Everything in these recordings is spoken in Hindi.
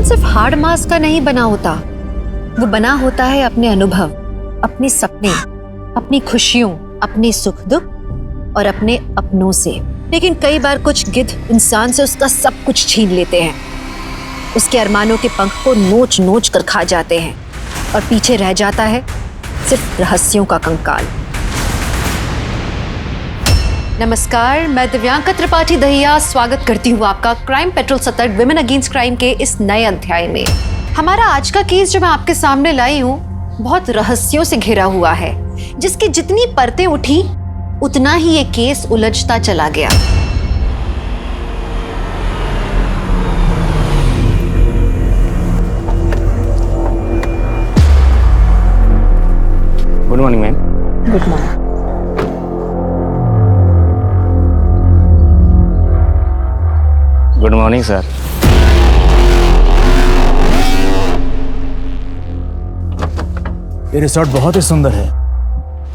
सिर्फ हार्ड मास का नहीं बना होता, वो बना होता है अपने अनुभव, अपने सपने, अपनी खुशियों, अपने सुख दुख और अपने अपनों से। लेकिन कई बार कुछ गिद्ध इंसान से उसका सब कुछ छीन लेते हैं, उसके अरमानों के पंख को नोच नोच कर खा जाते हैं और पीछे रह जाता है सिर्फ रहस्यों का कंकाल। नमस्कार, मैं दिव्यांका त्रिपाठी दहिया स्वागत करती हूँ आपका क्राइम पेट्रोल सतर्क विमेन अगेंस्ट क्राइम के इस नए अध्याय में। हमारा आज का केस जो मैं आपके सामने लाई हूँ बहुत रहस्यों से घिरा हुआ है, जिसकी जितनी परतें उठी उतना ही ये केस उलझता चला गया। Good morning ma'am. Good morning. Good morning sir. ये रिसोर्ट बहुत ही सुंदर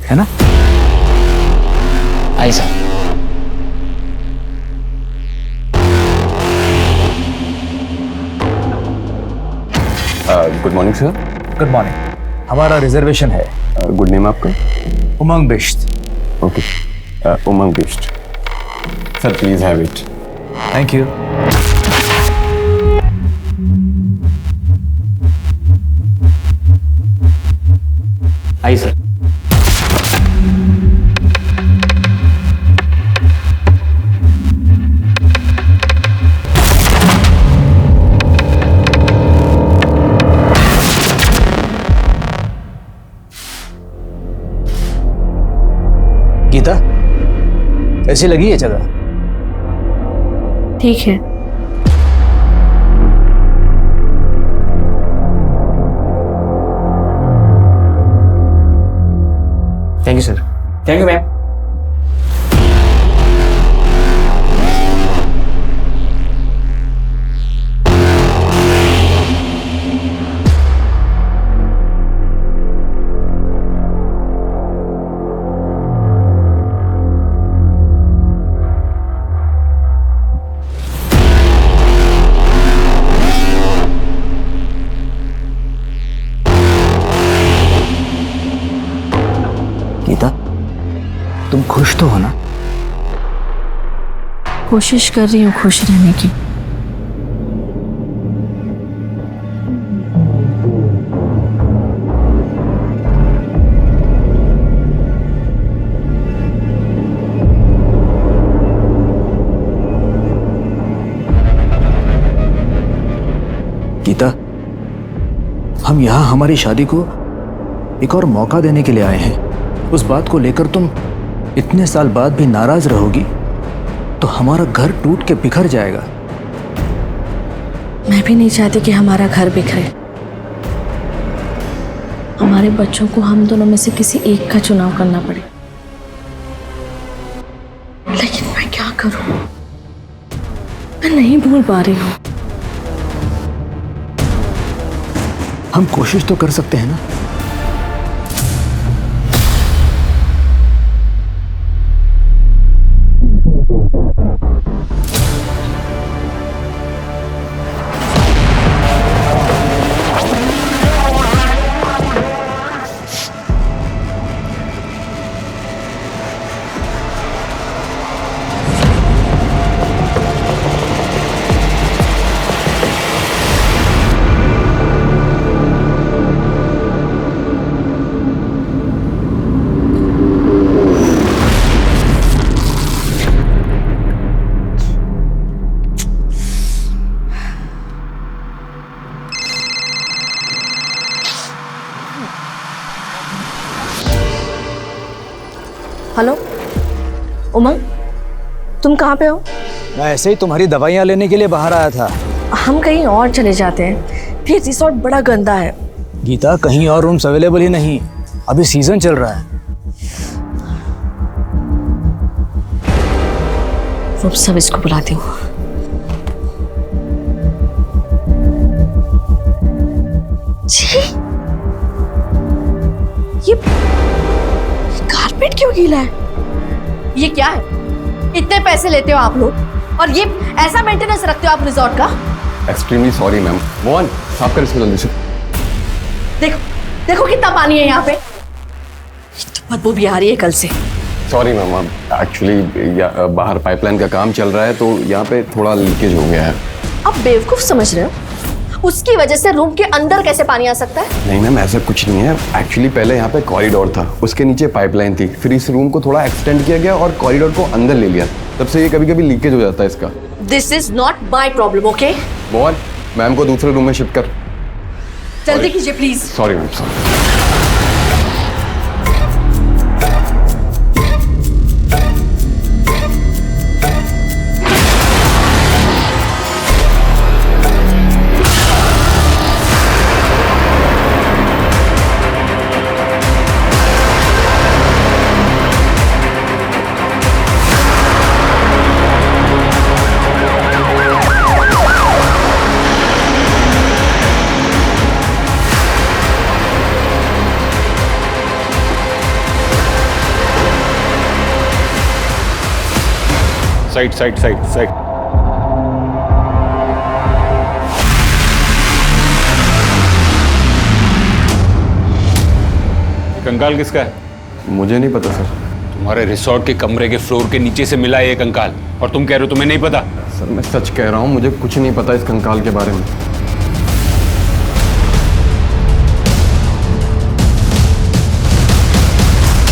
है ना? आई सर। Good morning sir. Good morning. हमारा रिजर्वेशन है। गुड नेम आपका? Umang Bisht. Okay, Umang Bisht. Sir please have it. Thank you. आई सर। गीता, कैसी लगी ये जगह? ठीक है। Thank you sir. Thank you ma'am. Geeta, तुम खुश तो हो ना? कोशिश कर रही हूँ खुश रहने की। गीता, हम यहाँ हमारी शादी को एक और मौका देने के लिए आए हैं। उस बात को लेकर तुम इतने साल बाद भी नाराज रहोगी तो हमारा घर टूट के बिखर जाएगा। मैं भी नहीं चाहती कि हमारा घर बिखरे। हमारे बच्चों को हम दोनों में से किसी एक का चुनाव करना पड़े। लेकिन मैं क्या करूं? मैं नहीं भूल पा रही हूं। हम कोशिश तो कर सकते हैं ना? हेलो उमंग, तुम कहाँ पे हो? मैं ऐसे ही तुम्हारी दवाइयाँ लेने के लिए बाहर आया था। हम कहीं और चले जाते हैं। ये रिसोर्ट बड़ा गंदा है। गीता, कहीं और रूम्स अवेलेबल ही नहीं, अभी सीजन चल रहा है। रुक, सब इसको बुलाती हूँ। ये कारपेट क्यों गीला है? ये क्या है? इतने पैसे लेते हो आप लोग और ये ऐसा मेंटेनेंस रखते हो आप रिजॉर्ट का? Extremely sorry ma'am. मोहन साफ कर इसको जल्दी से। देखो देखो कितना पानी है यहाँ पे, तो बदबू भी आ रही है कल से। सॉरी मैम, एक्चुअली बाहर पाइपलाइन का काम चल रहा है तो यहाँ पे थोड़ा लीकेज हो गया है। अब बेवकूफ समझ रहे हो? उसकी वजह से रूम के अंदर कैसे पानी आ सकता है? नहीं मैम, ऐसा कुछ नहीं है। एक्चुअली पहले यहाँ पे कॉरिडोर था, उसके नीचे पाइपलाइन थी, फिर इस रूम को थोड़ा एक्सटेंड किया गया और कॉरिडोर को अंदर ले लिया, तब से ये कभी कभी लीकेज हो जाता है इसका। This is not my problem, okay? Mohan ma'am को दूसरे रूम में शिफ्ट कर। जल्दी कीजिए please. Sorry ma'am, sorry. Side side side side. कंकाल किसका है? मुझे नहीं पता सर। तुम्हारे रिसोर्ट के कमरे के फ्लोर के नीचे से मिला है ये कंकाल, और तुम कह रहे हो तुम्हें नहीं पता? सर मैं सच कह रहा हूँ, मुझे कुछ नहीं पता इस कंकाल के बारे में।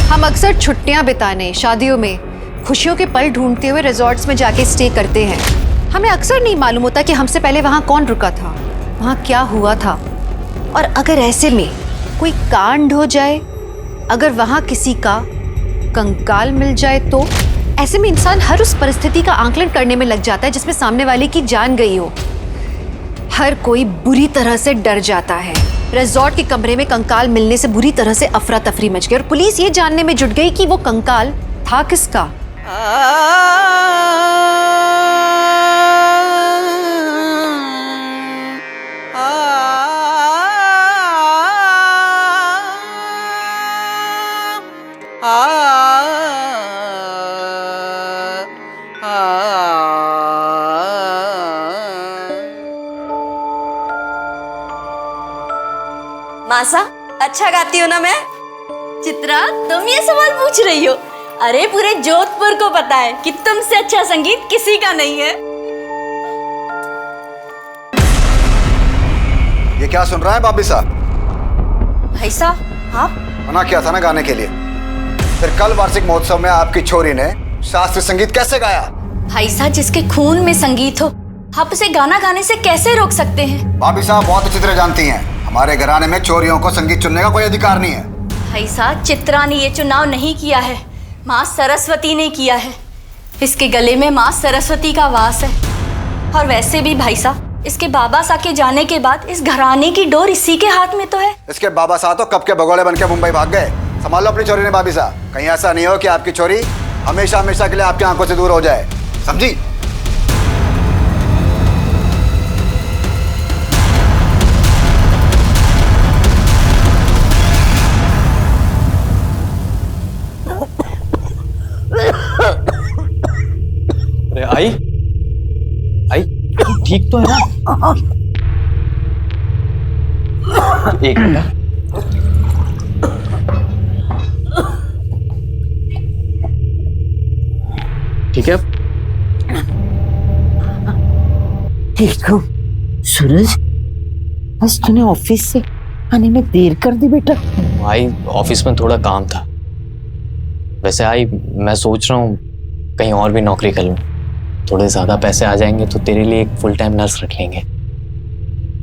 हम अक्सर छुट्टियां बिताने, शादियों में खुशियों के पल ढूंढते हुए रिजॉर्ट्स में जाके स्टे करते हैं। हमें अक्सर नहीं मालूम होता कि हमसे पहले वहां कौन रुका था, वहां क्या हुआ था, और अगर ऐसे में कोई कांड हो जाए, अगर वहां किसी का कंकाल मिल जाए, तो ऐसे में इंसान हर उस परिस्थिति का आंकलन करने में लग जाता है जिसमें सामने वाले की जान गई हो। हर कोई बुरी तरह से डर जाता है। रिजॉर्ट के कमरे में कंकाल मिलने से बुरी तरह से अफरा तफरी मच गई और पुलिस ये जानने में जुट गई कि वो कंकाल था किसका। मासा, अच्छा गाती हो ना मैं? चित्रा, तुम ये सवाल पूछ रही हो? अरे पूरे जोधपुर को पता है कि तुमसे अच्छा संगीत किसी का नहीं है। ये क्या सुन रहा है बाबी साहब? भाई साहब, आप मना किया था ना गाने के लिए, फिर कल वार्षिक महोत्सव में आपकी छोरी ने शास्त्रीय संगीत कैसे गाया? भाई साहब, जिसके खून में संगीत हो, आप उसे गाना गाने से कैसे रोक सकते हैं? बाबी साहब बहुत अच्छी तरह जानती हैं, हमारे घराने में चोरियों को संगीत चुनने का कोई अधिकार नहीं है। भाई साहब, चित्रा ने ये चुनाव नहीं किया है, माँ सरस्वती ने किया है। इसके गले में माँ सरस्वती का वास है। और वैसे भी भाई साहब, इसके बाबा साहब के जाने के बाद इस घराने की डोर इसी के हाथ में तो है। इसके बाबा साहब तो कब के भगोड़े बन के मुंबई भाग गए। संभालो अपनी छोरी ने बाबी साहब, कहीं ऐसा नहीं हो कि आपकी छोरी हमेशा हमेशा के लिए आपकी आंखों से दूर हो जाए, समझी? अरे आई आई, ठीक तो है ना? एक मिनट। ठीक है? ठीक हो सूरज? बस तूने ऑफिस से आने में देर कर दी बेटा। आई ऑफिस में थोड़ा काम था। वैसे आई, मैं सोच रहा हूँ कहीं और भी नौकरी कर लूँ, थोड़े ज्यादा पैसे आ जाएंगे तो तेरे लिए एक फुल टाइम नर्स रख लेंगे।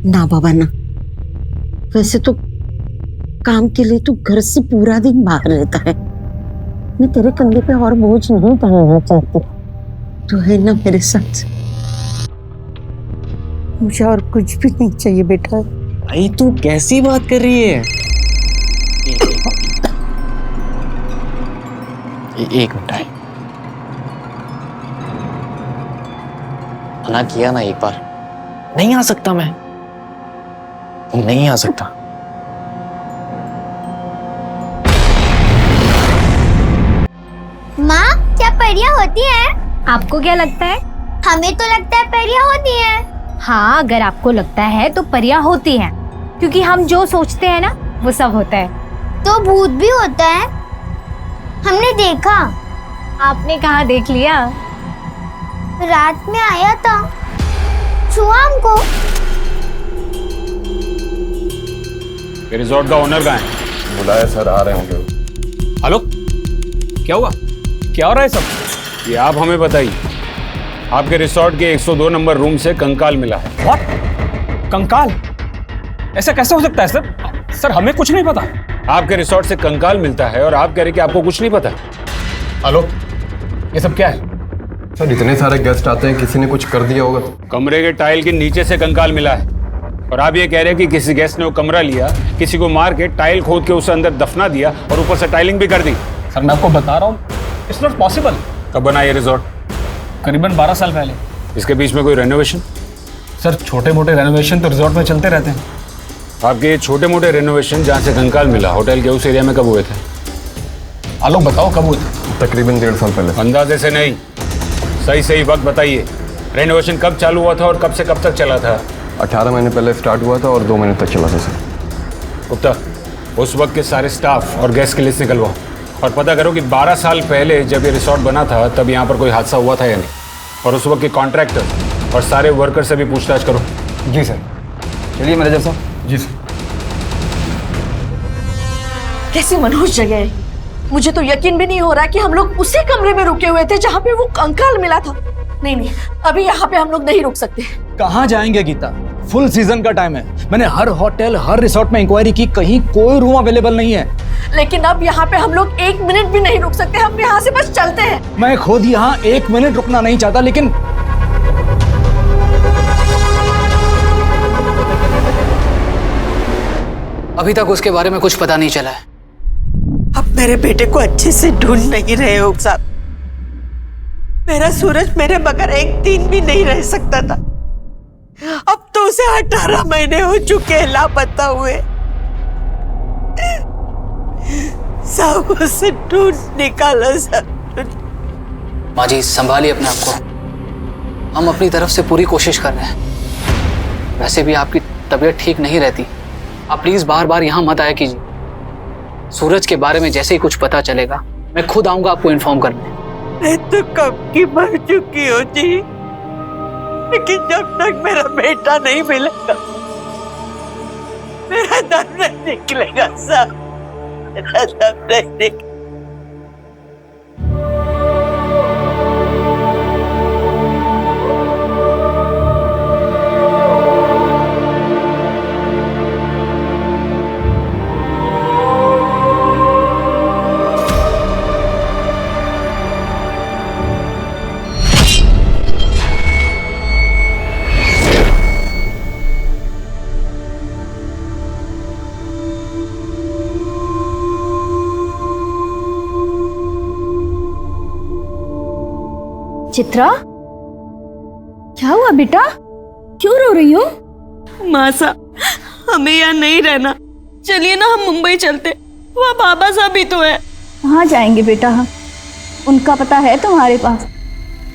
ना बाबा ना, वैसे तो काम के लिए तू घर से पूरा दिन बाहर रहता है। मैं तेरे कंधे पे और बोझ नहीं डालना चाहती। तू है ना मेरे साथ, मुझे और कुछ भी नहीं चाहिए बेटा। आई तू कैसी बात कर रही है? एक मिनट आई, मना किया ना एक बार, नहीं आ सकता मैं, नहीं आ सकता। माँ, क्या परियां होती हैं? आपको क्या लगता है? हमें तो लगता है परियां होती हैं। हाँ, अगर आपको लगता है तो परियां होती हैं, क्योंकि हम जो सोचते हैं ना वो सब होता है। तो भूत भी होता है? हमने देखा। आपने कहाँ देख लिया? रात में आया था, छुआ हमको। रिजॉर्ट का ओनर कहाँ है? बुलाया सर, आ रहे होंगे। हेलो, क्या हुआ? क्या हो रहा है सब? ये आप हमें बताइए। आपके रिसोर्ट के 102 नंबर रूम से कंकाल मिला है। व्हाट? कंकाल? ऐसा कैसे हो सकता है सर? सर हमें कुछ नहीं पता। आपके रिसोर्ट से कंकाल मिलता है और आप कह रहे कि आपको कुछ नहीं पता। हेलो, ये सब क्या है? सर इतने सारे गेस्ट आते हैं, किसी ने कुछ कर दिया होगा तो। कमरे के टाइल के नीचे से कंकाल मिला है और आप ये कह रहे हैं कि किसी गेस्ट ने वो कमरा लिया, किसी को मार के टाइल खोद के उसे अंदर दफना दिया और ऊपर से टाइलिंग भी कर दी। सर मैं आपको बता रहा हूँ, इट्स नॉट पॉसिबल। कब बना ये रिजॉर्ट? करीबन 12 साल पहले। इसके बीच में कोई रेनोवेशन? सर छोटे मोटे रेनोवेशन तो रिजॉर्ट में चलते रहते हैं। आपके ये छोटे मोटे रेनोवेशन जहाँ से कंकाल मिला होटल के उस एरिया में कब हुए थे? आलोक बताओ कब हुए थे? तकरीबन 1.5 साल पहले। अंदाजे से नहीं, सही वक्त बताइए। रेनोवेशन कब चालू हुआ था और कब से कब तक चला था? 18 महीने पहले स्टार्ट हुआ था और 2 महीने तक चला था सर। गुप्ता, उस वक्त के सारे स्टाफ और गेस्ट की लिस्ट निकलवाओ और पता करो कि 12 साल पहले जब ये रिसॉर्ट बना था तब यहाँ पर कोई हादसा हुआ था या नहीं, और उस वक्त के कॉन्ट्रैक्टर और सारे वर्कर से भी पूछताछ करो। जी सर। चलिए मैनेजर साहब। जी सर। कैसी मनहूस जगह है। मुझे तो यकीन भी नहीं हो रहा कि हम लोग उसी कमरे में रुके हुए थे जहाँ पे वो कंकाल मिला था। नहीं, अभी यहाँ पे हम लोग नहीं रुक सकते। कहाँ जाएंगे गीता? फुल सीजन का टाइम है। मैंने हर होटल, हर रिसोर्ट में इंक्वायरी की, कहीं कोई रूम अवेलेबल नहीं है। लेकिन अब यहाँ पे हम लोग 1 मिनट भी नहीं रुक सकते। हम यहाँ से बस चलते हैं। मैं खुद यहाँ 1 मिनट रुकना नहीं चाहता, लेकिन अभी तक उसके बारे में कुछ पता नहीं चला है। अब मेरे बेटे को अच्छे से ढूंढ नहीं रहे हो साहब। मेरा सूरज मेरे बगैर एक दिन भी नहीं रह सकता था। अब तो उसे 18 महीने हो चुके हैं लापता हुए। सब उसे ढूंढ निकालो सब। माँ जी संभालिए अपने आप को, हम अपनी तरफ से पूरी कोशिश कर रहे हैं। वैसे भी आपकी तबीयत ठीक नहीं रहती, आप प्लीज बार बार यहाँ मत आया कीजिए। सूरज के बारे में जैसे ही कुछ पता चलेगा मैं खुद आऊंगा आपको इन्फॉर्म करने। मैं तो कब की मर चुकी हूँ जी, लेकिन जब तक मेरा बेटा नहीं मिलेगा मेरा दम नहीं निकलेगा साहब, मेरा दम नहीं निकलेगा। चित्रा, क्या हुआ बेटा? क्यों रो रही हो? मासा, हमें यहाँ नहीं रहना, चलिए ना हम मुंबई चलते। वहाँ बाबा साहब भी तो है। कहाँ जाएंगे बेटा हम? उनका पता है तुम्हारे पास?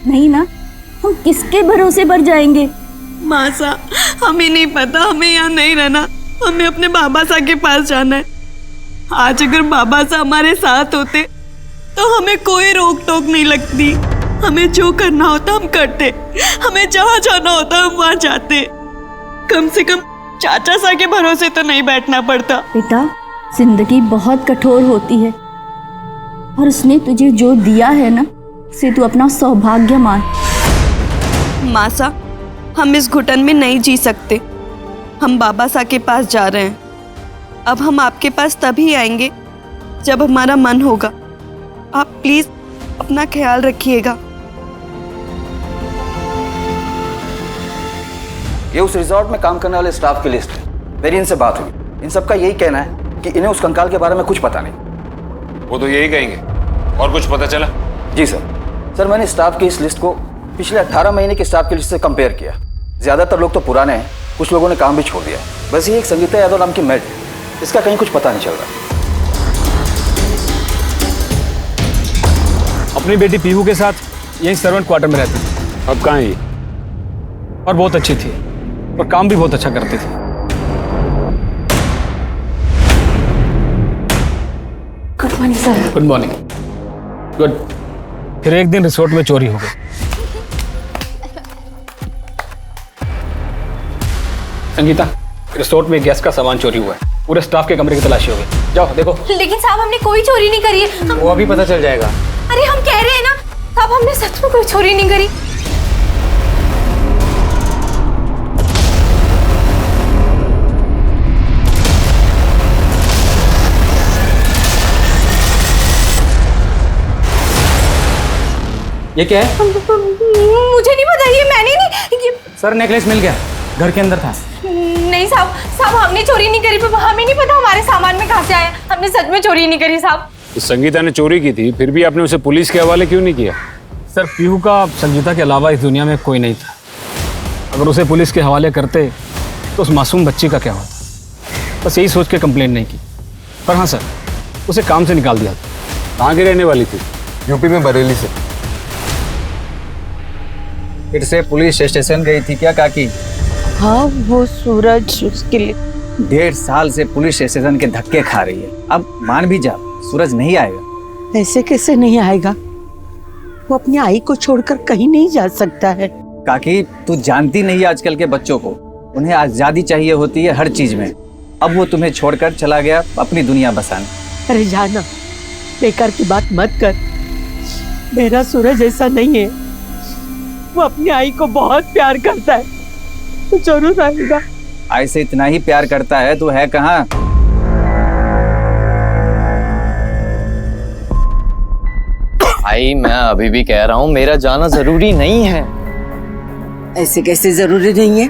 नहीं ना, हम किसके भरोसे पर जाएंगे? मासा, हमें नहीं पता, हमें यहाँ नहीं रहना, हमें अपने बाबा साहब के पास जाना है। आज अगर बाबा साहब हमारे साथ होते तो हमें कोई रोक टोक नहीं लगती। हमें जो करना होता हम करते, हमें जहाँ जाना होता हम वहाँ जाते। कम से कम चाचा सा के भरोसे तो नहीं बैठना पड़ता। बेटा, जिंदगी बहुत कठोर होती है और उसने तुझे जो दिया है ना, उसे तू अपना सौभाग्य मान। मासा, हम इस घुटन में नहीं जी सकते। हम बाबा साहब के पास जा रहे हैं। अब हम आपके पास तभी आएंगे जब हमारा मन होगा। आप प्लीज अपना ख्याल रखिएगा। ये उस रिजॉर्ट में काम करने वाले स्टाफ की लिस्ट है। मेरी इनसे बात हुई, इन सबका यही कहना है कि इन्हें उस कंकाल के बारे में कुछ पता नहीं। वो तो यही कहेंगे। और कुछ पता चला? जी सर, मैंने स्टाफ की इस लिस्ट को पिछले 18 महीने के स्टाफ की लिस्ट से कंपेयर किया। ज्यादातर लोग तो पुराने हैं, कुछ लोगों ने काम भी छोड़ दिया। बस ये एक संगीता यादव नाम की मेड, इसका कहीं कुछ पता नहीं चल रहा। अपनी बेटी पीहू के साथ यही सर्वेंट क्वार्टर में रहती थी। अब कहाँ है ये? और बहुत अच्छी थी। और काम भी बहुत अच्छा करती थी। Good morning sir. Good morning. Good. फिर एक दिन रिसोर्ट में चोरी हो गई। संगीता, रिसोर्ट में गैस का सामान चोरी हुआ है। पूरे स्टाफ के कमरे की तलाशी हो गई। जाओ देखो। लेकिन साहब हमने कोई चोरी नहीं करी है। वो अभी पता चल जाएगा। अरे हम कह रहे हैं ना साहब, हमने सच में कोई चोरी नहीं करी। ये क्या है? मुझे नहीं पता, ये मैंने नहीं। सर नेकलेस मिल गया, घर के अंदर था। नहीं साहब, साहब हमने चोरी नहीं करी, पर हमें नहीं पता हमारे सामान में कहाँ से आया। हमने सच में चोरी नहीं करी साहब। तो संगीता ने चोरी की थी, फिर भी आपने उसे पुलिस के हवाले क्यों नहीं किया? सर पीहू का संगीता के अलावा इस दुनिया में कोई नहीं था। अगर उसे पुलिस के हवाले करते तो उस मासूम बच्ची का क्या होता। बस यही सोच के कंप्लेंट नहीं की। पर हाँ सर, उसे काम से निकाल दिया था। कहाँ की रहने वाली थी? यूपी में बरेली से। फिर से पुलिस स्टेशन गई थी क्या काकी? हाँ, वो सूरज उसके लिए 1.5 साल से पुलिस स्टेशन के धक्के खा रही है। अब मान भी जा, सूरज नहीं आएगा। ऐसे कैसे नहीं आएगा? वो अपनी आई को छोड़कर कहीं नहीं जा सकता है। काकी तू जानती नहीं है आजकल के बच्चों को, उन्हें आजादी चाहिए होती है हर चीज में। अब वो तुम्हें छोड़कर चला गया अपनी दुनिया बसाने। अरे जाना, बेकार की बात मत कर। मेरा सूरज ऐसा नहीं है। वो अपनी आई को बहुत प्यार करता है, तो जरूर आएगा। आई से इतना ही प्यार करता है तो है कहाँ? भाई मैं अभी भी कह रहा हूँ मेरा जाना जरूरी नहीं है। ऐसे कैसे जरूरी नहीं है?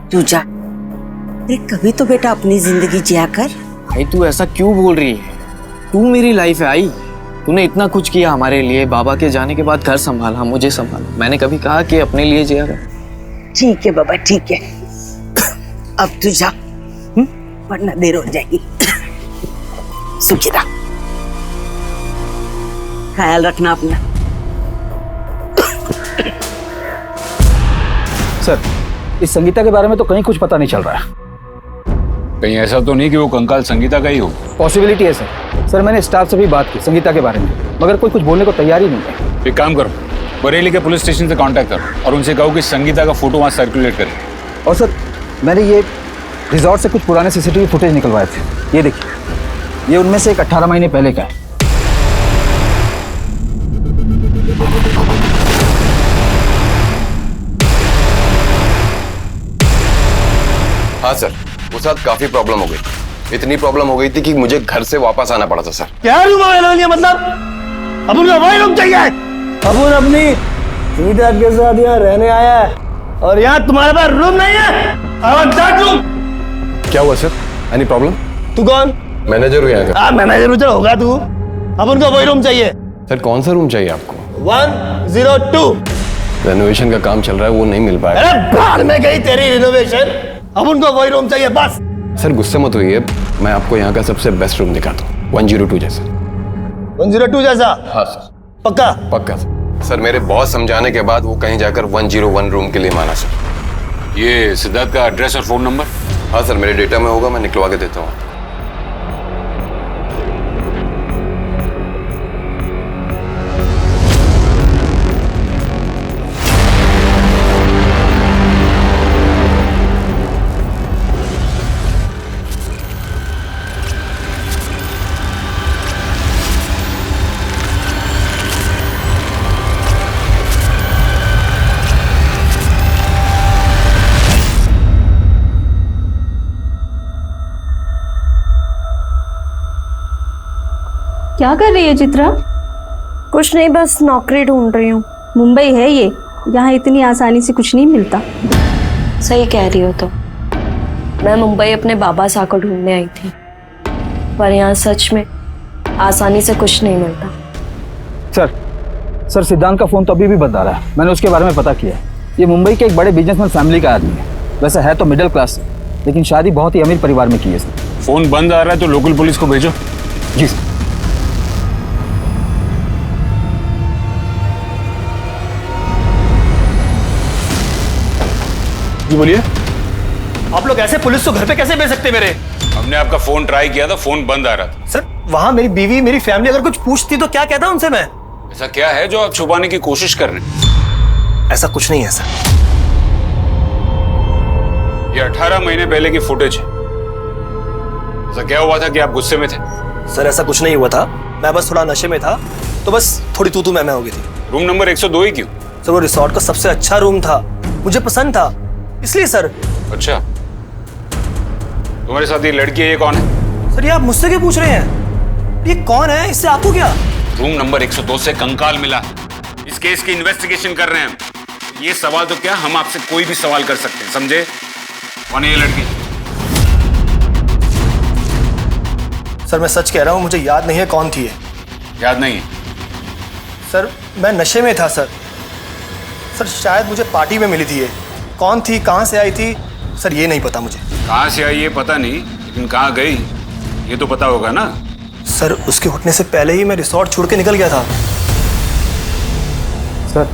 तू जा। अरे कभी तो बेटा अपनी जिंदगी जिया कर। भाई तू ऐसा क्यों बोल रही है? तू मेरी लाइफ है आई। तूने इतना कुछ किया हमारे लिए, बाबा के जाने के बाद घर संभाला, मुझे संभाला। मैंने कभी कहा कि अपने लिए जिया कर? ठीक है बाबा, ठीक है। अब तू जा, वरना देर हो जाएगी। सुखी रह, ख्याल रखना अपना। सर, इस संगीता के बारे में तो कहीं कुछ पता नहीं चल रहा है। कहीं ऐसा तो नहीं कि वो कंकाल संगीता का ही हो? पॉसिबिलिटी है सर। सर मैंने स्टाफ से भी बात की संगीता के बारे में, मगर कोई कुछ बोलने को तैयार ही नहीं है। एक काम करो, बरेली के पुलिस स्टेशन से कांटेक्ट करो और उनसे कहो कि संगीता का फोटो वहाँ सर्कुलेट करें। और सर मैंने ये रिजॉर्ट से कुछ पुराने सीसीटीवी फुटेज निकलवाए थे। ये देखिए, ये उनमें से एक 18 महीने पहले का है। हाँ सर, उस साथ काफी प्रॉब्लम हो गई। इतनी प्रॉब्लम हो गई थी कि मुझे घर से वापस आना पड़ा था सर। क्या रूम मतलब? अपन का वही रूम चाहिए। अपन अपनी सीधा के साथ यहाँ रहने आया है और यहाँ तुम्हारे पास रूम नहीं है। रूम क्या हुआ सर? Any problem? तू कौन? मैनेजर हूँ यहाँ का। हाँ मैनेजर उधर होगा तू। अपन को वही रूम चाहिए। सर कौन सा रूम चाहिए आपको? 102। रेनोवेशन का काम चल रहा है, वो नहीं मिल पाएगा। अरे बाहर में गई तेरी रिनोवेशन। अपन को वही रूम चाहिए बस। सर गुस्से मत होइए, मैं आपको यहाँ का सबसे बेस्ट रूम दिखाता हूँ। 102 जैसा। 102 जैसा? हाँ सर। पक्का? पक्का सर। मेरे बहुत समझाने के बाद वो कहीं जाकर 101 रूम के लिए माना सर। ये सिद्धार्थ का एड्रेस और फोन नंबर? हाँ सर, मेरे डेटा में होगा, मैं निकलवा के देता हूँ। क्या कर रही है चित्रा? कुछ नहीं, बस नौकरी ढूंढ रही हूँ। मुंबई है ये, यहाँ इतनी आसानी से कुछ नहीं मिलता। सही कह रही हो। तो मैं मुंबई अपने बाबा साहब को ढूंढने आई थी, पर यहाँ सच में आसानी से कुछ नहीं मिलता। सर सिद्धांत का फोन तो अभी भी बंद आ रहा है। मैंने उसके बारे में पता किया। ये मुंबई के एक बड़े बिजनेसमैन फैमिली का आदमी है। वैसे है तो मिडिल क्लास से, लेकिन शादी बहुत ही अमीर परिवार में की है इसने। फोन बंद आ रहा है तो लोकल पुलिस को भेजो। जी सर। जी बोलिए। आप लोग ऐसे पुलिस को घर पे कैसे भेज सकते मेरे? हमने आपका फोन ट्राई किया था, फोन बंद आ रहा था। सर वहां मेरी बीवी मेरी फैमिली अगर कुछ पूछती तो क्या कहता उनसे मैं? ऐसा क्या है जो आप छुपाने की कोशिश कर रहे हैं? ऐसा कुछ नहीं है सर। ये 18 महीने पहले की फुटेज है। ऐसा क्या हुआ था कि आप गुस्से में थे? सर ऐसा कुछ नहीं हुआ था, मैं बस थोड़ा नशे में था, तो बस थोड़ी तू मैं हो गई थी। रूम नंबर 102 ही क्यों? सर वो रिसोर्ट का सबसे अच्छा रूम था, मुझे पसंद था, इसलिए सर। अच्छा, तुम्हारे साथ ये लड़की है, ये कौन है? सर ये आप मुझसे क्यों पूछ रहे हैं? ये कौन है, इससे आपको क्या? रूम नंबर 102 से कंकाल मिला, इस केस की इन्वेस्टिगेशन कर रहे हैं। ये सवाल तो क्या, हम आपसे कोई भी सवाल कर सकते हैं, समझे? कौन है ये लड़की? सर मैं सच कह रहा हूँ, मुझे याद नहीं है कौन थी ये। याद नहीं है? सर मैं नशे में था सर। सर शायद मुझे पार्टी में मिली थी ये। कौन थी, कहाँ से आई थी, सर ये नहीं पता मुझे। कहाँ से आई ये पता नहीं, लेकिन कहाँ गई ये तो पता होगा ना? सर उसके उठने से पहले ही मैं रिसोर्ट छोड़ के निकल गया था। सर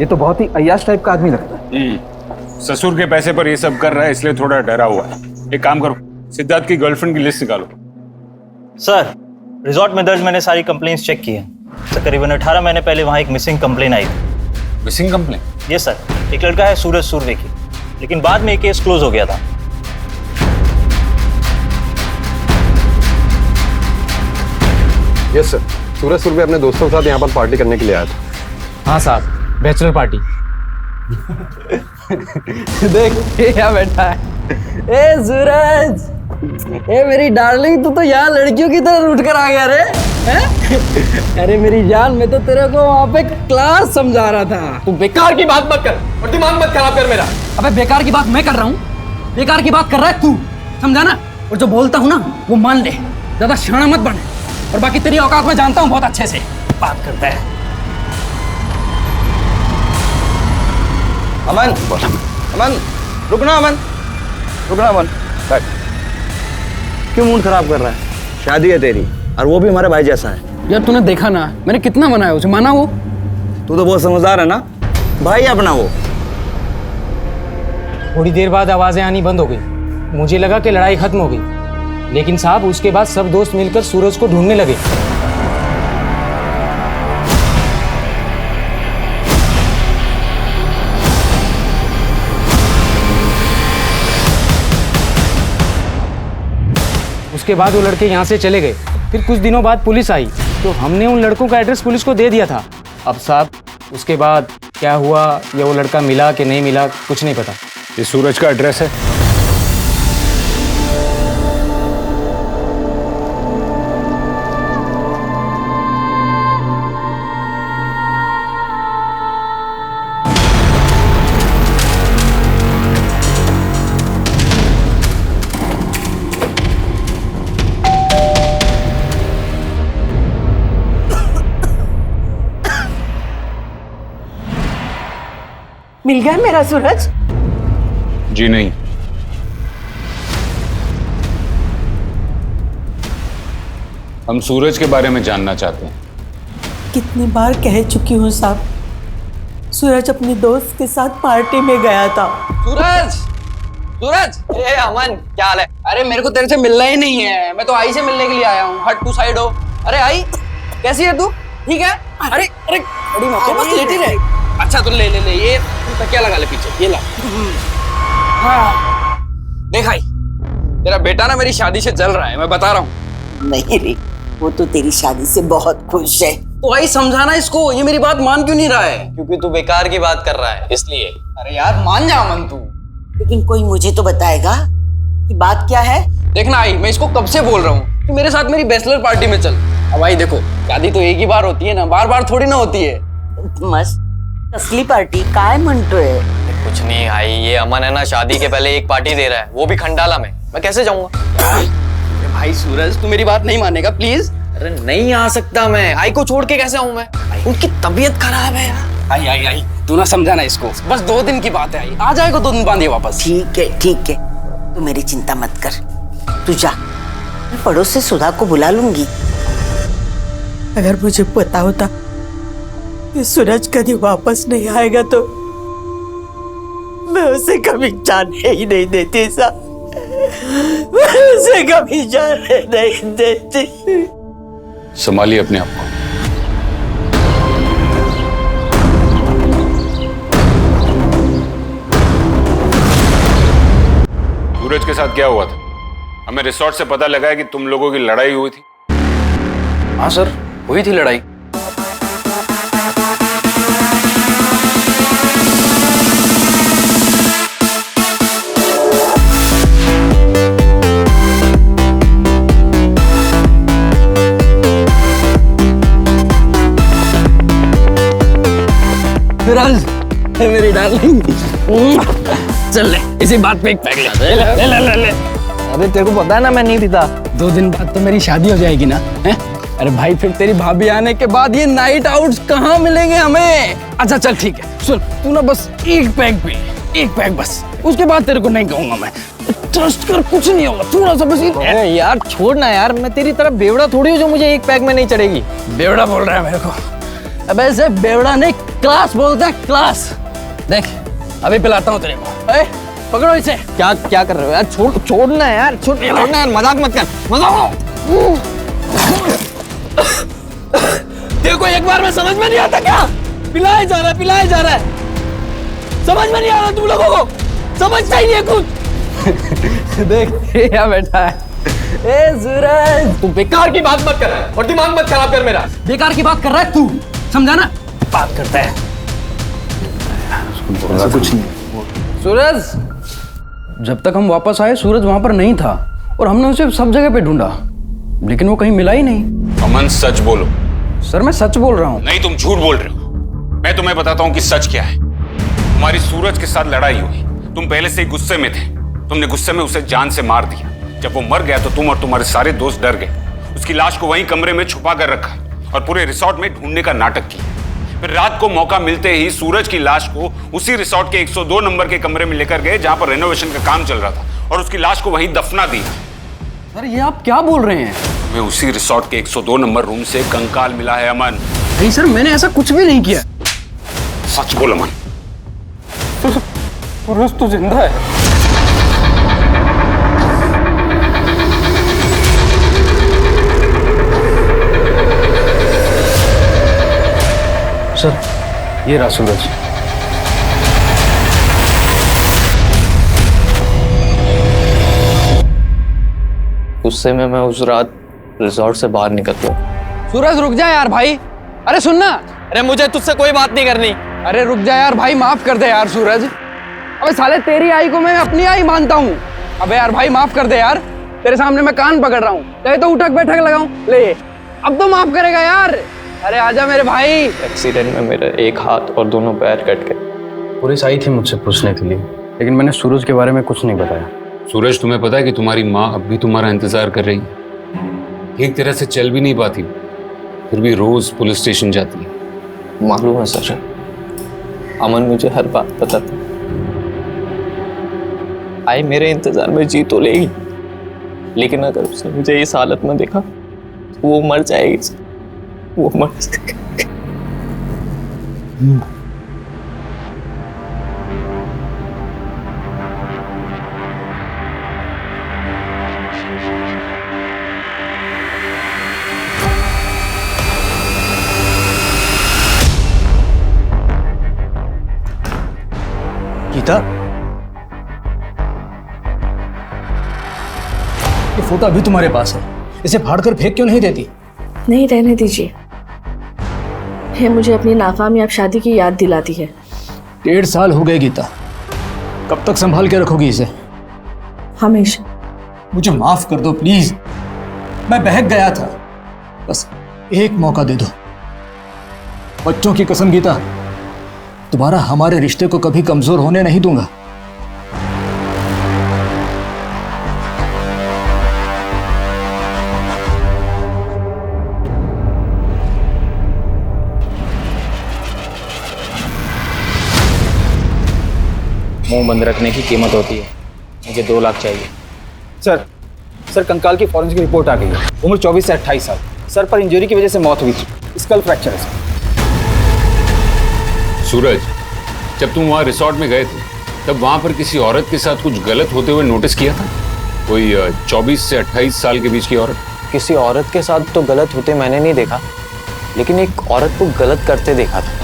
ये तो बहुत ही अय्याश टाइप का आदमी लगता है। ससुर के पैसे पर ये सब कर रहा है, इसलिए थोड़ा डरा हुआ है। एक काम करो, सिद्धार्थ की गर्लफ्रेंड की लिस्ट निकालो। सर रिजॉर्ट में दर्ज मैंने सारी कंप्लेंट्स चेक की हैं। सर करीबन 18 महीने पहले वहाँ एक मिसिंग कंप्लेन आई थी। Missing complaint? यस सर, एक लड़का है सूरज सुरवे की, लेकिन बाद में ये केस क्लोज हो गया था। यस सर, सूरज सुरभि अपने दोस्तों के साथ यहाँ पर पार्टी करने के लिए आया था। हाँ साहब, बैचलर पार्टी। देख ये क्या बैठा है। ए सूरज, ए मेरी डार्लिंग, तू तो यहाँ लड़कियों की तरह उठ कर आ गया रे। हैं? अरे मेरी जान, मैं तो तेरे को वहाँ पे क्लास समझा रहा था। तू बेकार की बात मत कर और दिमाग मत खराब कर मेरा। अबे बेकार की बात मैं कर रहा हूँ, बेकार की बात कर रहा है तू, समझा ना? और जो बोलता हूँ ना वो मान ले, ज्यादा शाना मत बने। और बाकी तेरी औकात मैं जानता हूँ बहुत अच्छे से। बात करता है। अमन, अमन, रुकना अमन, रुकना अमन। बैठ। क्यों मूड खराब कर रहा है? शादी है तेरी, और वो भी हमारे भाई जैसा है। यार तूने देखा ना, मैंने कितना मनाया उसे, माना वो? तू तो बहुत समझदार है ना, भाई अपना वो। थोड़ी देर बाद आवाजें आनी बंद हो गई। मुझे लगा कि लड़ाई खत्म हो गई, लेकिन साहब उसके बाद सब दोस्त मिलकर सूरज को ढूंढने लगे। उसके बाद वो लड़के यहाँ से चले गए। फिर कुछ दिनों बाद पुलिस आई, तो हमने उन लड़कों का एड्रेस पुलिस को दे दिया था। अब साहब उसके बाद क्या हुआ या वो लड़का मिला कि नहीं मिला, कुछ नहीं पता। ये सूरज का एड्रेस है? मिल गया मेरा सूरज? जी नहीं। हम सूरज के बारे में जानना चाहते हैं। कितनी बार कह चुकी हूँ साहब, सूरज अपने दोस्त के साथ पार्टी में गया था। सूरज, सूरज, ए अमन, क्या हाल है? अरे मेरे को तेरे से मिलना ही नहीं है, मैं तो आई से मिलने के लिए आया हूँ। हट तू साइड हो। अरे आई, कैसी है तू? ठीक है? अरे अरे बड़ी मत बस लेटी रहे। अच्छा तो ले ले ले, ये तकिया लगा ले पीछे, ये ला। हाँ देख आई, तेरा बेटा ना मेरी शादी से जल रहा है, मैं बता रहा हूँ। नहीं रे, वो तो तेरी शादी से बहुत खुश है। तो आई समझाना इसको, ये मेरी बात मान क्यों नहीं रहा है? क्योंकि तू बेकार की बात कर रहा है इसलिए। अरे यार मान जा अमन तू। लेकिन कोई मुझे तो बताएगा कि बात क्या है। देखना आई, मैं इसको कब से बोल रहा हूँ कि मेरे साथ मेरी बैचलर पार्टी में चल। अब आई देखो, शादी तो एक ही बार होती है ना, बार बार थोड़ी ना होती है। मस्त असली पार्टी काय म्हणतोय? कुछ नहीं आई, ये अमन है ना शादी के पहले एक पार्टी दे रहा है, वो भी खंडाला में। मैं कैसे जाऊंगा? भाई सूरज तू मेरी बात नहीं मानेगा प्लीज। अरे नहीं आ सकता मैं, आई को छोड़ के कैसे आऊं मैं? उनकी तबीयत खराब है यार। आई आई आई, तू ना समझाना इसको, बस 2 दिन की बात है। आई आ जाएगा 2 दिन बाद वापस। ठीक है, तू मेरी चिंता मत कर, तू जा। मैं पड़ोस से सुधा को बुला लूंगी। अगर मुझे पता होता कि सूरज कभी वापस नहीं आएगा तो मैं उसे कभी जाने ही नहीं देती साहब, मैं उसे कभी जाने नहीं देती। संभालिए अपने आप को। सूरज के साथ क्या हुआ था? हमें रिसोर्ट से पता लगा है कि तुम लोगों की लड़ाई हुई थी। हाँ सर, हुई थी लड़ाई। सूरज, मेरी डार्लिंग, चल ले, इसी बात पे एक पैक ले। ले। अरे तेरे को पता है ना मैं नहीं पीता। 2 दिन बाद तो मेरी शादी हो जाएगी ना, हैं? अरे भाई फिर तेरी भाभी आने के बाद ये नाइट आउट्स कहाँ मिलेंगे हमें? अच्छा चल ठीक है, सुन तू ना बस एक पैक पी, एक पैक बस, उसके बाद तेरे को नहीं कहूंगा मैं। ट्रस्ट कर, कुछ नहीं होगा, थोड़ा सा बस। अरे यार छोड़ ना यार, मैं तेरी तरह बेवड़ा थोड़ी हूँ जो मुझे एक पैक में नहीं चढ़ेगी। बेवड़ा बोल रहा है मेरे को? अब ऐसे बेवड़ा नहीं, क्लास बोलता है, क्लास। देख अभी पिलाता हूँ तेरे को। ए, पकड़ो इसे। क्या कर रहे हो यार? छोड़ना यार, छोड़ना यार, मजाक मत कर, मजाक। तेरे को एक बार में समझ में नहीं आता क्या? पिलाया जा रहा है, समझ में नहीं आ रहा तुम लोगों को? समझता ही नहीं है कुछ। देख क्या बैठा है। ए सूरज, तू बेकार की बात मत कर और दिमाग मत खराब कर मेरा। बेकार की बात कर रहा है तू, समझा ना? बात करता है कुछ नहीं। सूरज, जब तक हम वापस आए सूरज वहां पर नहीं था और हमने उसे सब जगह पे ढूंढा, लेकिन वो कहीं मिला ही नहीं। अमन सच बोलो। सर मैं सच बोल रहा हूँ। नहीं, तुम झूठ बोल रहे हो। मैं तुम्हें बताता हूँ कि सच क्या है। तुम्हारी सूरज के साथ लड़ाई हुई, तुम पहले से ही गुस्से में थे, तुमने गुस्से में उसे जान से मार दिया। जब वो मर गया तो तुम और तुम्हारे सारे दोस्त डर गए। उसकी लाश को वहीं कमरे में छुपा कर रखा और पूरे रिसोर्ट में ढूंढने का नाटक किया। फिर रात को मौका मिलते ही सूरज की लाश को उसी रिसोर्ट के 102 नंबर के कमरे में लेकर गए जहां पर रेनोवेशन का काम चल रहा था और उसकी लाश को वहीं दफना दिया। सर ये आप क्या बोल रहे हैं? हमें उसी रिसोर्ट के 102 नंबर रूम से कंकाल मिला है अमन। नहीं सर, मैंने ऐसा कुछ भी नहीं किया। सच बोल अमन। सूरज तो जिंदा है। सर ये रहा सूरज। गुस्से में मैं उस रात रिसोर्ट से बाहर निकल गया। सूरज रुक जा यार भाई। अरे सुनना, अरे मुझे तुझसे कोई बात नहीं करनी। अरे रुक जा यार भाई, माफ कर दे यार सूरज। अबे साले तेरी आई को मैं अपनी आई मानता हूँ। अबे यार भाई माफ कर दे यार, तेरे सामने मैं कान पकड़ रहा हूँ, कहे तो उठक बैठक लगाऊं। ले अब तो माफ करेगा यार। अरे आजा मेरे भाई। एक्सीडेंट में मेरे एक हाथ और दोनों पैर कट गए। पुलिस आई थी मुझसे पूछने के लिए, लेकिन मैंने सूरज के बारे में कुछ नहीं बताया। सूरज, तुम्हें पता है कि तुम्हारी माँ अब भी तुम्हारा इंतजार कर रही है? ठीक तरह से चल भी नहीं पाती, फिर भी रोज पुलिस स्टेशन जाती है। मालूम है सर, अमन मुझे हर बात बताता। आई मेरे इंतजार में जी तो लेगी, लेकिन अगर उसने मुझे इस हालत में देखा तो वो मर जाएगी। वो मर जाएगी। गीता, ये फोटो अभी तुम्हारे पास है, इसे फाड़कर फेंक क्यों नहीं देती? नहीं, रहने दीजिए। ये मुझे अपनी नाकामयाब शादी की याद दिलाती है। 1.5 साल हो गए गीता, कब तक संभाल के रखोगी इसे? हमेशा। मुझे माफ कर दो प्लीज, मैं बहक गया था, बस एक मौका दे दो। बच्चों की कसम गीता, दोबारा हमारे रिश्ते को कभी कमजोर होने नहीं दूंगा। मुंह बंद रखने की कीमत होती है। मुझे 2 लाख चाहिए। सर कंकाल की फॉरेंसिक रिपोर्ट आ गई है। उम्र 24 से 28 साल। सर पर इंजरी की वजह से मौत हुई थी। स्कल फ्रैक्चर है। सूरज, जब तुम वहां रिसोर्ट में गए थे तब वहां पर किसी औरत के साथ कुछ गलत होते हुए नोटिस किया था? कोई 24 से 28 साल के बीच की औरत? किसी औरत के साथ तो गलत होते मैंने नहीं देखा, लेकिन एक औरत को गलत करते देखा था।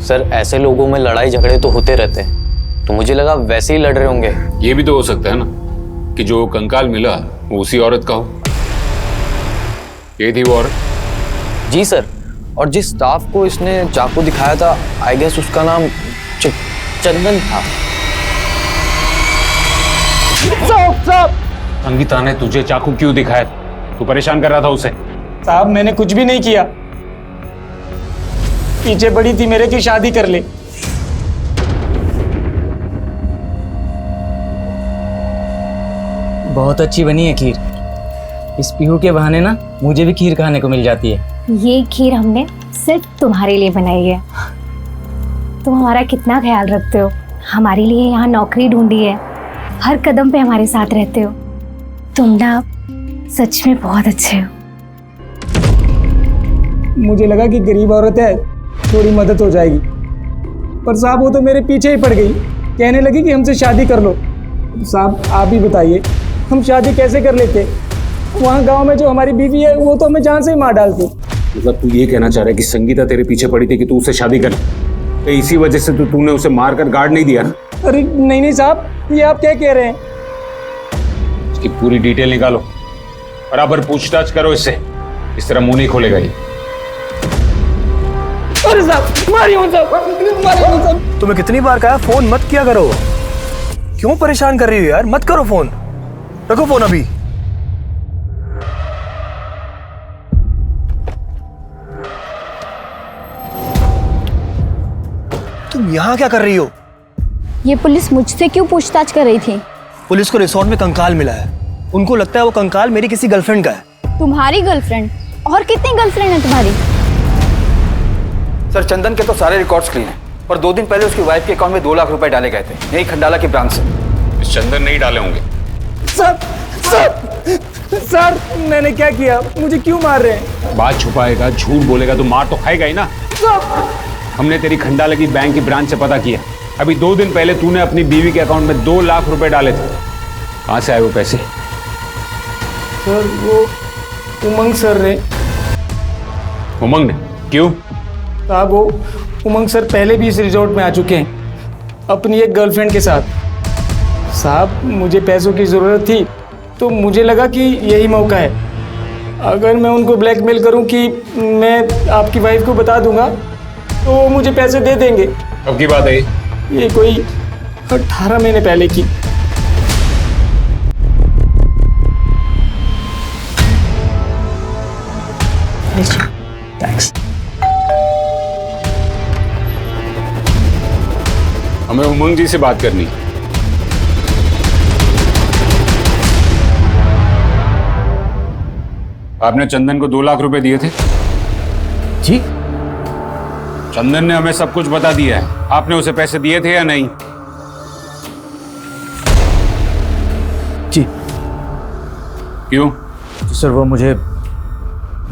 सर, ऐसे लोगों में लड़ाई झगड़े तो होते रहते हैं, तो मुझे लगा वैसे ही लड़ रहे होंगे। ये भी तो हो सकता है ना कि जो कंकाल मिला वो उसी औरत का हो। ये थी वो औरत? जी सर, और जिस स्टाफ को इसने चाकू दिखाया था, आई गेस उसका नाम चंदन था। संगीता ने तुझे चाकू क्यों दिखाया? तू परेशान कर रहा था उसे? साहब मैंने कुछ भी नहीं किया, पीछे पड़ी थी मेरे की शादी कर ले। बहुत अच्छी बनी है खीर। इस पीहू के बहाने ना मुझे भी खीर खाने को मिल जाती है। ये खीर हमने सिर्फ तुम्हारे लिए बनाई है। तुम हमारा कितना ख्याल रखते हो, हमारे लिए यहाँ नौकरी ढूंढी है, हर कदम पे हमारे साथ रहते हो। तुम ना सच में बहुत अच्छे हो। मुझे लगा कि गरीब औरत है, थोड़ी मदद हो जाएगी, पर साहब वो तो मेरे पीछे ही पड़ गई, कहने लगी कि हमसे शादी कर लो। साहब आप ही बताइए, हम शादी कैसे कर लेते? वहाँ गांव में जो हमारी बीवी है वो तो हमें जान से ही मार डालती। मतलब तू ये कहना चाह रहा है कि संगीता तेरे पीछे पड़ी थी कि तू उससे शादी कर, तो इसी वजह से तूने उसे मारकर गार्ड नहीं दिया ना? अरे नहीं साहब, ये आप क्या कह रहे हैं? इसकी पूरी डिटेल निकालो, बराबर पूछताछ करो इससे, इस तरह मुंह नहीं खोलेगा ये। अरे साहब मारिए साहब। तुम्हें कितनी बार कहा फोन मत किया करो, क्यों परेशान कर रही हो यार? मत करो फोन, रखो फोन अभी। तुम यहाँ क्या कर रही हो? ये पुलिस मुझसे क्यों पूछताछ कर रही थी? पुलिस को रिसोर्ट में कंकाल मिला है, उनको लगता है वो कंकाल मेरी किसी गर्लफ्रेंड का है। तुम्हारी गर्लफ्रेंड? और कितनी गर्लफ्रेंड है तुम्हारी? सर चंदन के तो सारे रिकॉर्ड्स क्लीन हैं, पर 2 दिन पहले उसकी वाइफ के अकाउंट में 2 लाख रुपए डाले गए थे, यही खंडाला की ब्रांच से। चंदन नहीं डाले होंगे। सर मैंने क्या किया? मुझे क्यों मार रहे हैं? बात छुपाएगा, झूठ बोलेगा तो मार तो खाएगा ही ना। हमने तेरी खंडाला की बैंक की ब्रांच से पता किया, अभी 2 दिन पहले तूने अपनी बीवी के अकाउंट में 2 लाख रुपए डाले थे। कहां से आए वो पैसे? सर वो उमंग सर ने। उमंग ने? क्यों? साहब वो उमंग सर पहले भी इस रिजॉर्ट में आ चुके हैं अपनी एक गर्लफ्रेंड के साथ। साहब मुझे पैसों की ज़रूरत थी, तो मुझे लगा कि यही मौका है। अगर मैं उनको ब्लैकमेल करूं कि मैं आपकी वाइफ को बता दूंगा तो वो मुझे पैसे दे देंगे। कब की बात है ये? कोई 18 महीने पहले की। थैंक्स। हमें उमंग जी से बात करनी है। आपने चंदन को 2 लाख रुपए दिए थे? जी। चंदन ने हमें सब कुछ बता दिया है, आपने उसे पैसे दिए थे या नहीं? जी। क्यों? सर वो मुझे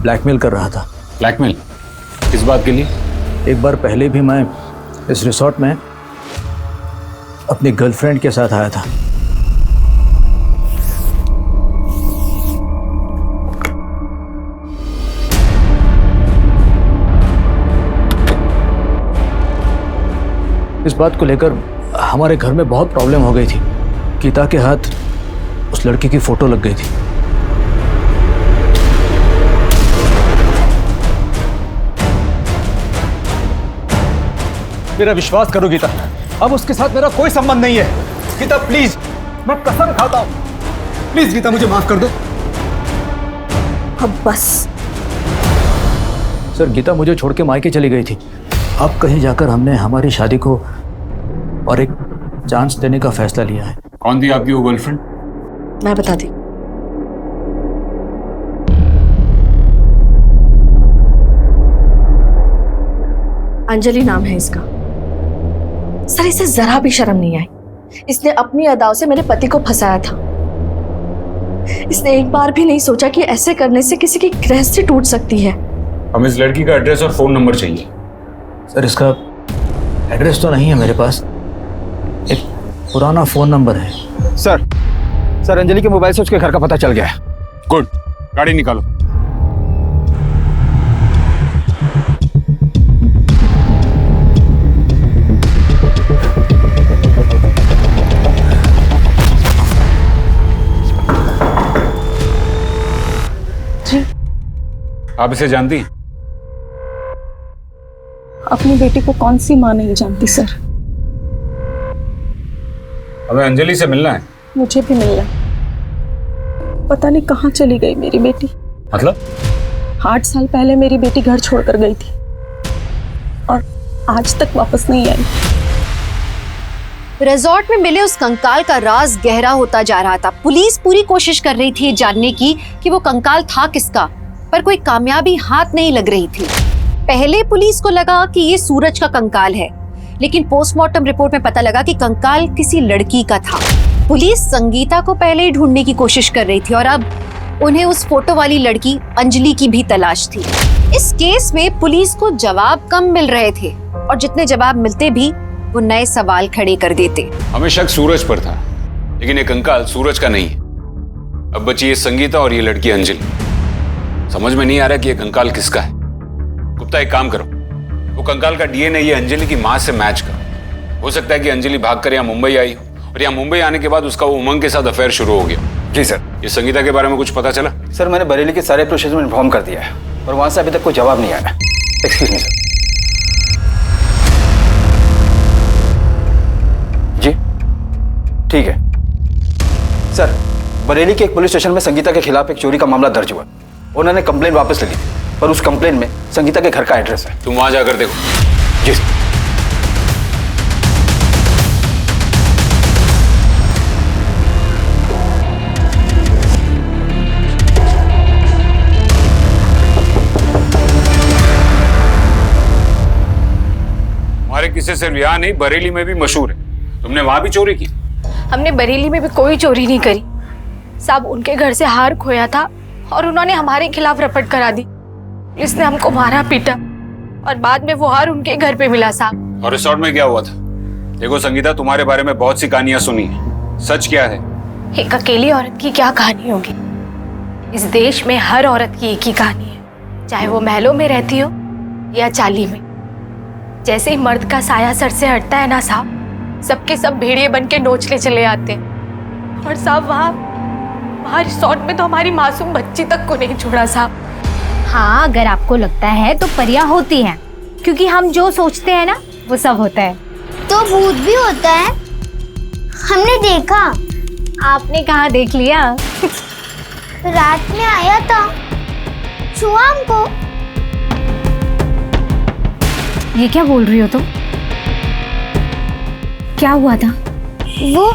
ब्लैकमेल कर रहा था। ब्लैकमेल? किस बात के लिए? एक बार पहले भी मैं इस रिसोर्ट में अपनी गर्लफ्रेंड के साथ आया था। इस बात को लेकर हमारे घर में बहुत प्रॉब्लम हो गई थी। गीता के हाथ उस लड़की की फोटो लग गई थी। मेरा विश्वास करो गीता, अब उसके साथ मेरा कोई संबंध नहीं है। गीता प्लीज, मैं कसम खाता हूं, प्लीज गीता मुझे माफ कर दो। अब बस। सर गीता मुझे छोड़ के मायके चली गई थी। अब कहीं जाकर हमने हमारी शादी को और एक चांस देने का फैसला लिया है। कौन थी आपकी वो गर्लफ्रेंड? मैं बताती। अंजलि नाम है इसका। सर इसे जरा भी शर्म नहीं आई। इसने अपनी अदाओं से मेरे पति को फंसाया था। इसने एक बार भी नहीं सोचा कि ऐसे करने से किसी की गृहस्थी टूट सकती है। हमें इस लड़की का एड्रेस और फोन नंबर चाहिए। सर इसका एड्रेस तो नहीं है मेरे पास, एक पुराना फ़ोन नंबर है। सर अंजलि के मोबाइल से उसके घर का पता चल गया है। गुड, गाड़ी निकालो। जी आप इसे जानती हैं? अपनी बेटी को कौन सी माँ नहीं जानती सर। हमें अंजलि से मिलना है। मुझे भी मिलना है। पता नहीं कहाँ चली गई मेरी बेटी। मतलब? 8 साल पहले मेरी बेटी घर छोड़कर गई थी और आज तक वापस नहीं आई। रिजॉर्ट में मिले उस कंकाल का राज गहरा होता जा रहा था। पुलिस पूरी कोशिश कर रही थी जानने की कि वो कंकाल था किसका, पर कोई कामयाबी हाथ नहीं लग रही थी। पहले पुलिस को लगा कि ये सूरज का कंकाल है, लेकिन पोस्टमार्टम रिपोर्ट में पता लगा कि कंकाल किसी लड़की का था। पुलिस संगीता को पहले ही ढूंढने की कोशिश कर रही थी और अब उन्हें उस फोटो वाली लड़की अंजलि की भी तलाश थी। इस केस में पुलिस को जवाब कम मिल रहे थे और जितने जवाब मिलते भी वो नए सवाल खड़े कर देते। हमें शक सूरज पर था, लेकिन ये कंकाल सूरज का नहीं है। अब बची ये संगीता और ये लड़की अंजलि। समझ में नहीं आ रहा कि ये कंकाल किसका है। गुप्ता एक काम करो, वो कंकाल का डीएनए ये अंजलि की माँ से मैच करो। हो सकता है कि अंजलि भागकर यहाँ मुंबई आई हो और यहाँ मुंबई आने के बाद उसका वो उमंग के साथ अफेयर शुरू हो गया। जी सर। ये संगीता के बारे में कुछ पता चला? सर मैंने बरेली के सारे प्रोसेस में इन्फॉर्म कर दिया है और वहाँ से अभी तक कोई जवाब नहीं आया। Excuse me sir. जी ठीक है सर। बरेली के एक पुलिस स्टेशन में संगीता के खिलाफ एक चोरी का मामला दर्ज हुआ। उन्होंने कंप्लेन वापस ले ली, पर उस कंप्लेन में संगीता के घर का एड्रेस है। तुम वहां जाकर देखो। जी। हमारे किसी सिर्फ यहाँ नहीं, बरेली में भी मशहूर है। तुमने वहां भी चोरी की? हमने बरेली में भी कोई चोरी नहीं करी साहब। उनके घर से हार खोया था और उन्होंने हमारे खिलाफ रपट करा दी। पुलिस ने हमको मारा पीटा और बाद में वो हार उनके घर पे मिला साहब। और रिसोर्ट में क्या हुआ था? देखो संगीता, तुम्हारे बारे में बहुत सी कहानियां सुनी है, सच क्या है? एक अकेली औरत की क्या कहानी होगी? इस देश में हर औरत की एक ही कहानी है, चाहे वो महलों में रहती हो या चाली में। जैसे ही मर्द का साया सर से हटता है ना साहब, सबके सब भेड़िए बन के नोचने चले आते हैं। और साहब वहाँ रिसोर्ट में तो हमारी मासूम बच्ची तक को नहीं छोड़ा साहब। हाँ, अगर आपको लगता है तो परियां होती हैं, क्योंकि हम जो सोचते हैं ना वो सब होता है। तो भूत भी होता है, हमने देखा। आपने कहाँ देख लिया? रात में आया था, छुआ हमको। ये क्या बोल रही हो तुम? क्या हुआ था? वो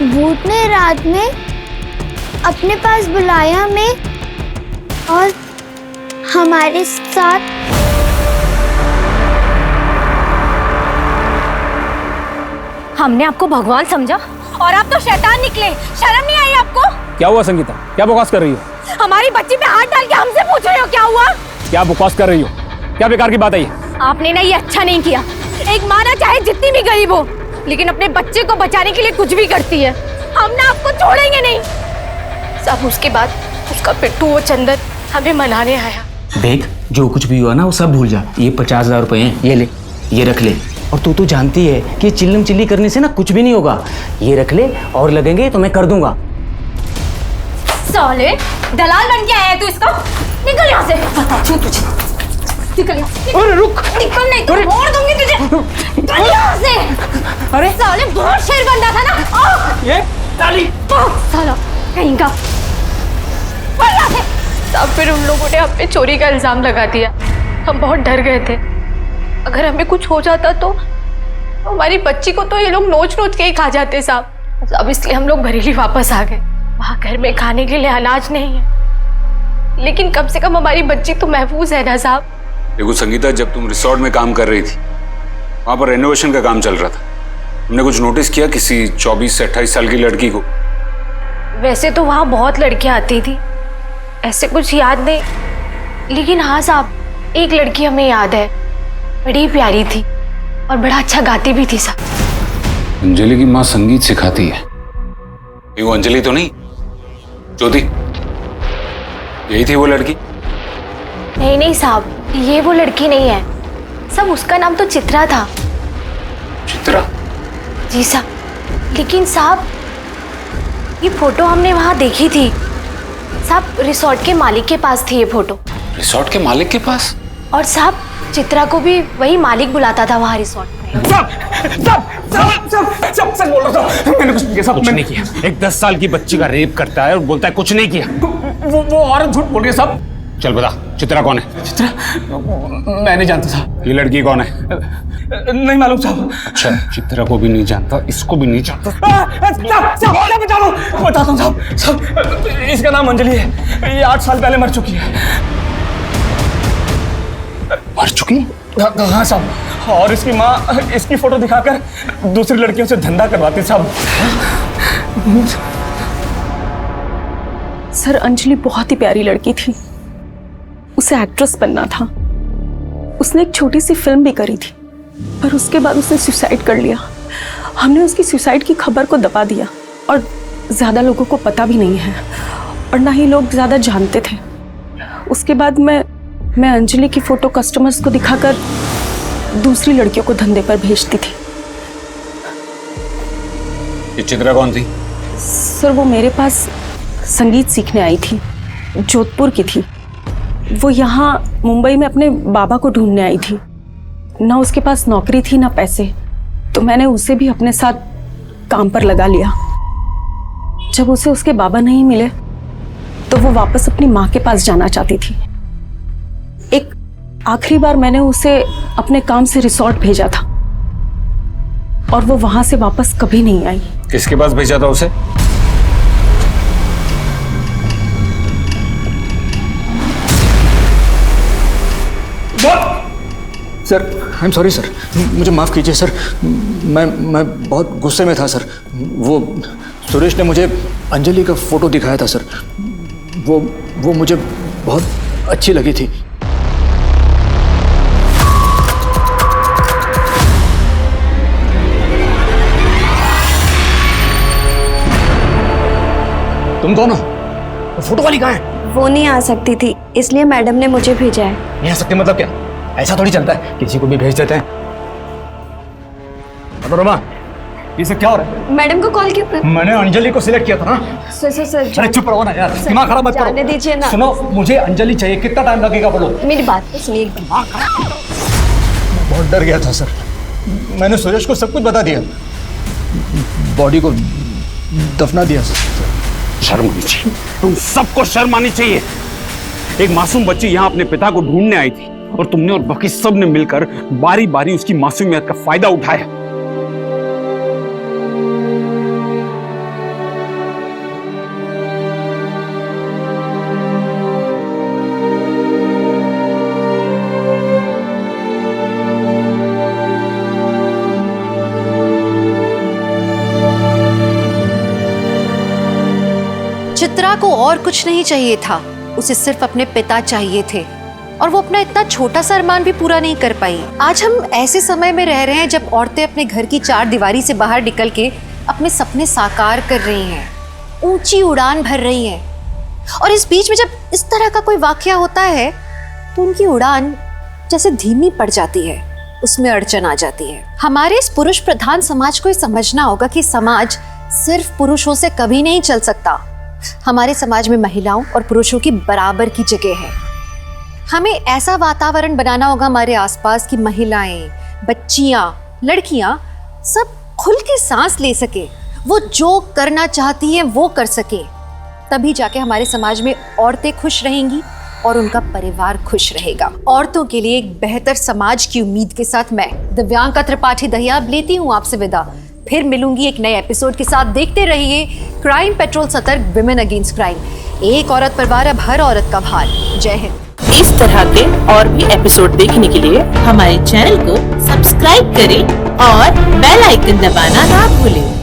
भूत ने रात में अपने पास बुलाया हमें और हमारे साथ हमने आपको भगवान समझा और आप तो शैतान निकले। शर्म नहीं आई आपको? क्या हुआ संगीता? क्या बकवास कर रही हो? हमारी बच्ची पे हाथ डाल के हमसे पूछ रहे हो क्या हुआ? क्या बकवास कर रही हो? क्या बेकार की बात है ये? आपने ना ये अच्छा नहीं किया। एक माँ ना चाहे जितनी भी गरीब हो, लेकिन अपने बच्चे को बचाने के लिए कुछ भी करती है। हम ना आपको छोड़ेंगे नहीं। सब उसके बाद उसका पिट्टू वो चंदन हमें मनाने आया। देख, जो कुछ भी हुआ ना वो सब भूल जा। ये 50,000 रुपए हैं, ये ले, ये रख ले। और तू जानती है कि चिल्लम चिल्ली करने से ना कुछ भी नहीं होगा। ये रख ले, और लगेंगे तो मैं कर दूंगा। साले, दलाल बन के आया तू इसका? निकल यहाँ से। बताती हूँ तुझे। निकल यहाँ से। अरे रुक। निकल नहीं तो मोड़ दूंगी तुझे। निकल यहाँ से। अरे साले, बहुत शेर बंदा था ना। ये ताली। साला कहीं का। तब फिर उन लोगों ने हम पे चोरी का इल्जाम लगा दिया। हम बहुत डर गए थे, अगर हमें कुछ हो जाता तो हमारी बच्ची को तो ये लोग नोच नोच के ही खा जाते साहब। अब इसलिए हम लोग बरेली वापस आ गए। वहाँ घर में खाने के लिए अनाज नहीं है, लेकिन कम से कम हमारी बच्ची तो महफूज है ना साहब। देखो संगीता, जब तुम रिसोर्ट में काम कर रही थी, वहाँ पर रेनोवेशन का काम चल रहा था। तुमने कुछ नोटिस किया किसी 24 से 28 साल की लड़की को? वैसे तो वहाँ बहुत लड़कियाँ आती थी, ऐसे कुछ याद नहीं, लेकिन हाँ साहब, एक लड़की हमें याद है। बड़ी प्यारी थी और बड़ा अच्छा गाती भी थी साहब। अंजलि की माँ संगीत सिखाती है। ये वो अंजलि तो नहीं ज्योति? यही थी वो लड़की? नहीं नहीं साहब, ये वो लड़की नहीं है। सब उसका नाम तो चित्रा था। चित्रा? जी साहब, लेकिन साहब ये फोटो हमने वहाँ देखी थी साहब। रिसोर्ट के मालिक के पास थी ये फोटो। रिसोर्ट के मालिक के पास? और साहब चित्रा को भी वही मालिक बुलाता था वहाँ रिसोर्ट में। सब बोल रहा था, मैंने कुछ नहीं किया। कुछ नहीं किया। एक 10 साल की बच्ची का रेप करता है और बोलता है कुछ नहीं किया। वो औरत झूठ बोल रही है सब। चल बता, चित्रा कौन है? चित्रा मैं नहीं जानता साहब। ये लड़की कौन है? नहीं मालूम साहब। अच्छा, चित्रा को भी नहीं जानता, इसको भी नहीं जानता। बताता हूँ साहब। इसका नाम अंजलि है। ये 8 साल पहले मर चुकी है। मर चुकी? हाँ साहब। और इसकी माँ इसकी फोटो दिखाकर दूसरी लड़कियों से धंधा करवाती साहब। सर, अंजलि बहुत ही प्यारी लड़की थी। उसे एक्ट्रेस बनना था। उसने एक छोटी सी फिल्म भी करी थी, पर उसके बाद उसने सुसाइड कर लिया। हमने उसकी सुसाइड की खबर को दबा दिया और ज़्यादा लोगों को पता भी नहीं है और ना ही लोग ज़्यादा जानते थे। उसके बाद मैं अंजलि की फ़ोटो कस्टमर्स को दिखाकर दूसरी लड़कियों को धंधे पर भेजती थी। ये चित्रा कौन थी? सर, वो मेरे पास संगीत सीखने आई थी। जोधपुर की थी। वो यहाँ मुंबई में अपने बाबा को ढूंढने आई थी। ना उसके पास नौकरी थी ना पैसे, तो मैंने उसे भी अपने साथ काम पर लगा लिया। जब उसे उसके बाबा नहीं मिले तो वो वापस अपनी माँ के पास जाना चाहती थी। एक आखिरी बार मैंने उसे अपने काम से रिसोर्ट भेजा था और वो वहां से वापस कभी नहीं आई। किसके पास भेजा था उसे? Sir, I am sorry sir, मुझे माफ़ कीजिए सर। मैं बहुत गुस्से में था सर। वो सुरेश ने मुझे अंजलि का फ़ोटो दिखाया था सर। वो मुझे बहुत अच्छी लगी थी। तुम कौन हो? फोटो वाली कहाँ है? वो नहीं आ सकती थी, इसलिए मैडम ने मुझे भेजा है। नहीं आ सकती मतलब क्या? ऐसा थोड़ी चलता है, किसी को भी भेज देते हैं। मनोरमा, ये सब क्या हो रहा है? मैडम को कॉल क्यों? मैंने अंजलि को सिलेक्ट किया था ना। सर अरे चुप रहो ना यार, दिमाग खराब मत करो। जाने दीजिए ना। सुनो, मुझे अंजलि चाहिए। कितना टाइम लगेगा बोलो? मेरी बात तो सुनिए। मैं बहुत डर गया था सर। मैंने सुरेश को सब कुछ बता दिया। बॉडी को दफना दिया सर। शर्म आनी चाहिए, तुम सबको शर्म आनी चाहिए। एक मासूम बच्ची यहाँ अपने पिता को ढूंढने आई थी और तुमने और बाकी सब ने मिलकर बारी बारी उसकी मासूमियत का फायदा उठाया। चित्रा को और कुछ नहीं चाहिए था, उसे सिर्फ अपने पिता चाहिए थे और वो अपना इतना छोटा सा अरमान भी पूरा नहीं कर पाई। आज हम ऐसे समय में रह रहे हैं जब औरतें अपने घर की 4 दीवारी से बाहर निकल के अपने सपने साकार कर रही हैं, ऊंची उड़ान भर रही हैं। और इस बीच में जब इस तरह का कोई वाकया होता है तो उनकी उड़ान जैसे धीमी पड़ जाती है, उसमें अड़चन आ जाती है। हमारे इस पुरुष प्रधान समाज को ये समझना होगा कि समाज सिर्फ पुरुषों से कभी नहीं चल सकता। हमारे समाज में महिलाओं और पुरुषों की बराबर की जगह है। हमें ऐसा वातावरण बनाना होगा हमारे आसपास कि महिलाएं, बच्चियां, लड़कियां सब खुल के सांस ले सके, वो जो करना चाहती हैं वो कर सके। तभी जाके हमारे समाज में औरतें खुश रहेंगी और उनका परिवार खुश रहेगा। औरतों के लिए एक बेहतर समाज की उम्मीद के साथ मैं दिव्यांका त्रिपाठी दहिया लेती हूँ आपसे विदा। फिर मिलूंगी एक नए एपिसोड के साथ। देखते रहिए क्राइम पेट्रोल सतर्क, विमेन अगेंस्ट क्राइम। एक औरत पर वार, अब हर औरत का भार। जय हिंद। इस तरह के और भी एपिसोड देखने के लिए हमारे चैनल को सब्सक्राइब करें और बेल आइकन दबाना ना भूलें।